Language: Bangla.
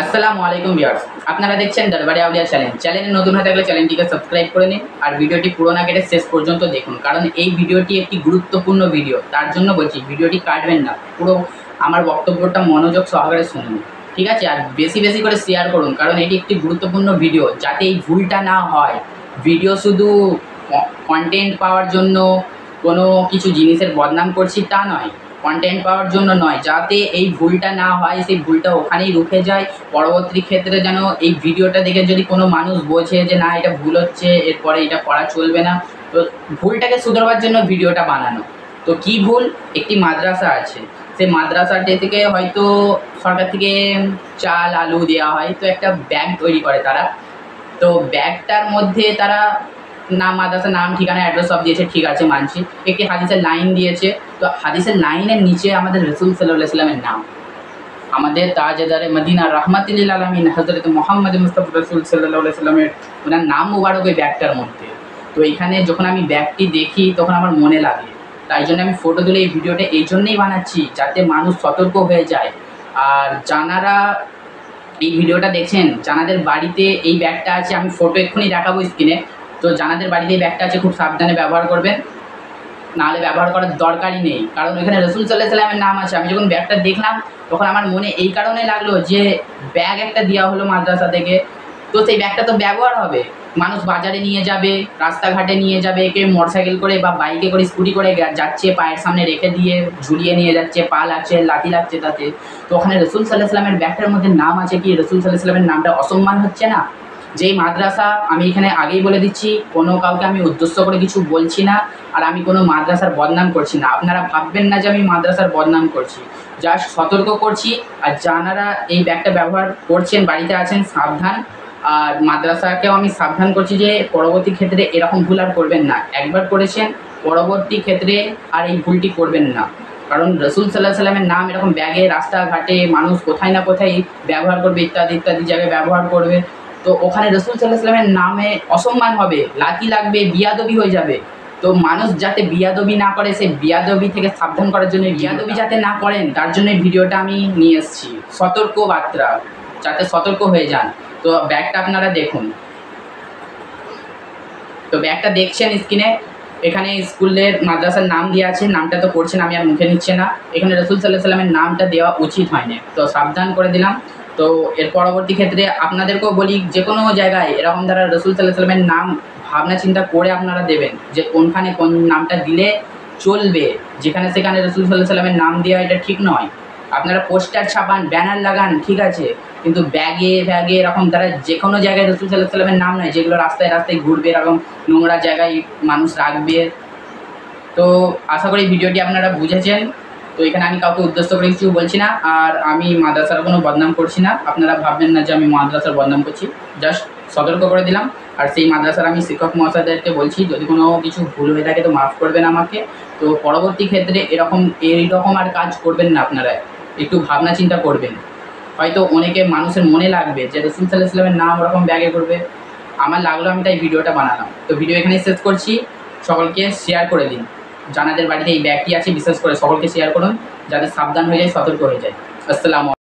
আসসালামু আলাইকুম ভিউয়ার্স, আপনারা দেখছেন দরবারে আউলিয়া চ্যানেল। চ্যানেলে নতুন হয়ে থাকলে চ্যানেলটিকে সাবস্ক্রাইব করে নিন আর ভিডিওটি পুরো না কেটে শেষ পর্যন্ত দেখুন, কারণ এই ভিডিওটি একটি গুরুত্বপূর্ণ ভিডিও। তার জন্য বলছি ভিডিওটি কাটবেন না, পুরো আমার বক্তব্যটা মনোযোগ সহকারে শুনুন, ঠিক আছে? আর বেশি বেশি করে শেয়ার করুন, কারণ এটি একটি গুরুত্বপূর্ণ ভিডিও, যাতে এই ভুলটা না হয়। ভিডিও শুধু কন্টেন্ট পাওয়ার জন্য কোনো কিছু জিনিসের বদনাম করছি তা নয়, কন্টেন্ট পাওয়ার জন্য নয়, যাতে এই ভুলটা না হয়, সেই ভুলটা ওখানেই রুখে যায়। পরবর্তী ক্ষেত্রে যেন এই ভিডিওটা দেখে যদি কোনো মানুষ বোঝে যে না এটা ভুল হচ্ছে, এরপরে এটা করা চলবে না, তো ভুলটাকে শুধরাবার জন্য ভিডিওটা বানানো। তো কি ভুল? একটি মাদ্রাসা আছে, সেই মাদ্রাসাটি থেকে হয়তো সরকার থেকে চাল আলু দেওয়া হয়, তো একটা ব্যাগ তৈরি করে তারা। তো ব্যাগটার মধ্যে তারা নাম, মাদ্রাসার নাম, ঠিকানা, অ্যাড্রেস সব দিয়েছে, ঠিক আছে মানছি। একটি হাদিসের লাইন দিয়েছে, তো হাদিসের লাইনের নিচে আমাদের রসুল সাল্লাল্লাহু আলাইহি ওয়াসাল্লামের নাম, আমাদের তাজদারে মদিনা রাহমাতুল আলামিন হযরত মুহাম্মদ মুস্তাফা রাসূল সাল্লাল্লাহু আলাইহি ওয়াসাল্লামের ওনার নাম মুবারক ওই ব্যাগটার মধ্যে। তো এইখানে যখন আমি ব্যাগটি দেখি তখন আমার মনে লাগে, তাই জন্য আমি ফটো তুলে এই ভিডিওটা এই জন্যই বানাচ্ছি, যাতে মানুষ সতর্ক হয়ে যায়। আর যারা এই ভিডিওটা দেখছেন, যাদের বাড়িতে এই ব্যাগটা আছে, আমি ফটো এক্ষুনি দেখাবো স্ক্রিনে, তো যাদের বাড়িতে এই ব্যাগটা আছে খুব সাবধানে ব্যবহার করবেন, নাহলে ব্যবহার করার দরকারই নেই। কারণ এখানে রসুল সাল্লাল্লাহু আলাইহি ওয়াসাল্লামের নাম আছে। আমি যখন ব্যাগটা দেখলাম তখন আমার মনে এই কারণে লাগলো যে ব্যাগ একটা দেওয়া হলো মাদ্রাসা থেকে, তো সেই ব্যাগটা তো ব্যবহার হবে, মানুষ বাজারে নিয়ে যাবে, রাস্তাঘাটে নিয়ে যাবে, কেউ মোটরসাইকেল করে বা বাইকে করে, স্কুটি করে যাচ্ছে, পায়ের সামনে রেখে দিয়ে ঝুলিয়ে নিয়ে যাচ্ছে, পা লাগছে, লাঠি লাগছে তাতে। তো ওখানে রসুল সাল্লাল্লাহু আলাইহি ওয়াসাল্লামের ব্যাগটার মধ্যে নাম আছে, কি রসুল সাল্লাল্লাহু আলাইহি ওয়াসাল্লামের নামটা অসম্মান হচ্ছে না? যেই মাদ্রাসা, আমি এখানে আগেই বলে দিচ্ছি, কোনো কাউকে আমি উদ্দেশ্য করে কিছু বলছি না, আর আমি কোনো মাদ্রাসার বদনাম করছি না। আপনারা ভাববেন না যে আমি মাদ্রাসার বদনাম করছি, জাস্ট সতর্ক করছি। আর যারা এই ব্যাগটা ব্যবহার করছেন, বাড়িতে আছেন, সাবধান। আর মাদ্রাসাকেও আমি সাবধান করছি যে পরবর্তী ক্ষেত্রে এরকম ভুল আর করবেন না। একবার করেছেন, পরবর্তী ক্ষেত্রে আর এই ভুলটি করবেন না, কারণ রসুল সাল্লাল্লাহু আলাইহি ওয়াসাল্লামের নাম এরকম ব্যাগে, রাস্তাঘাটে মানুষ কোথায় না কোথায় ব্যবহার করবে, ইত্যাদি ইত্যাদি জায়গায় ব্যবহার করবে। তো ওখানে রসুল সাল্লাল্লাহু আলাইহি ওয়াসাল্লামের নামে অসম্মান হবে, লাঠি লাগবে, বিয়াদবি হয়ে যাবে। তো মানুষ যাতে বিয়াদবি না করে, সেই বিয়াদবি থেকে সাবধান করার জন্য, বিয়াদবি যাতে না করেন তার জন্য ভিডিওটা আমি নিয়ে এসেছি, সতর্ক বার্তা, যাতে সতর্ক হয়ে যান। তো ব্যাগটা আপনারা দেখুন, তো ব্যাগটা দেখছেন স্ক্রিনে, এখানে স্কুলের মাদ্রাসার নাম দেওয়া আছে, নামটা তো করছেন, আমি আর মুখে নিচ্ছে না। এখানে রসুল সাল্লাল্লাহু আলাইহি ওয়াসাল্লামের নামটা দেওয়া উচিত হয়নি, তো সাবধান করে দিলাম। তো এর পরবর্তী ক্ষেত্রে আপনাদেরকেও বলি, যে কোনো জায়গায় এরকম দ্বারা রসুল সাল্লাল্লাহু আলাইহি ওয়াসাল্লামের নাম ভাবনা চিন্তা করে আপনারা দেবেন, যে কোনখানে কোন নামটা দিলে চলবে। যেখানে সেখানে রসুল সাল্লাল্লাহু আলাইহি ওয়াসাল্লামের নাম দেওয়া এটা ঠিক নয়। আপনারা পোস্টার ছাপান, ব্যানার লাগান, ঠিক আছে, কিন্তু ব্যাগে ব্যাগে এরকম তারা যে কোনো জায়গায় রসুল সাল্লাল্লাহু আলাইহি ওয়াসাল্লামের নাম নয়, যেগুলো রাস্তায় রাস্তায় ঘুরবে, এরকম নোংরা জায়গায় মানুষ রাখবে। তো আশা করি ভিডিওটি আপনারা বুঝেছেন। তো এখানে আমি কাউকে উদ্দেশ্য করে কিছু বলছি না, আর আমি মাদ্রাসার কোনো বদনাম করছি না। আপনারা ভাববেন না যে আমি মাদ্রাসার বদনাম করছি, জাস্ট সতর্ক করে দিলাম। আর সেই মাদ্রাসার আমি শিক্ষক মহাশয়দেরকে বলছি, যদি কোনো কিছু ভুল হয়ে থাকে তো মাফ করবেন আমাকে। তো পরবর্তী ক্ষেত্রে এইরকম আর কাজ করবেন না, আপনারা একটু ভাবনা চিন্তা করবেন। হয়তো অনেকে মানুষের মনে লাগবে যে রসুল সাল্লাল্লাহু আলাইহি ওয়াসাল্লামের নাম ওরকম ব্যাগে করবে, আমার লাগলো, আমি তাই ভিডিওটা বানালাম। তো ভিডিও এখানেই শেষ করছি, সকলকে শেয়ার করে দিন। যাদের বাড়িতে এই ব্যাগটি আছে বিশেষ করে সকলকে শেয়ার করুন, যাতে সাবধান হয়ে যায়, সতর্ক হয়ে যায়। আসসালামু আলাইকুম।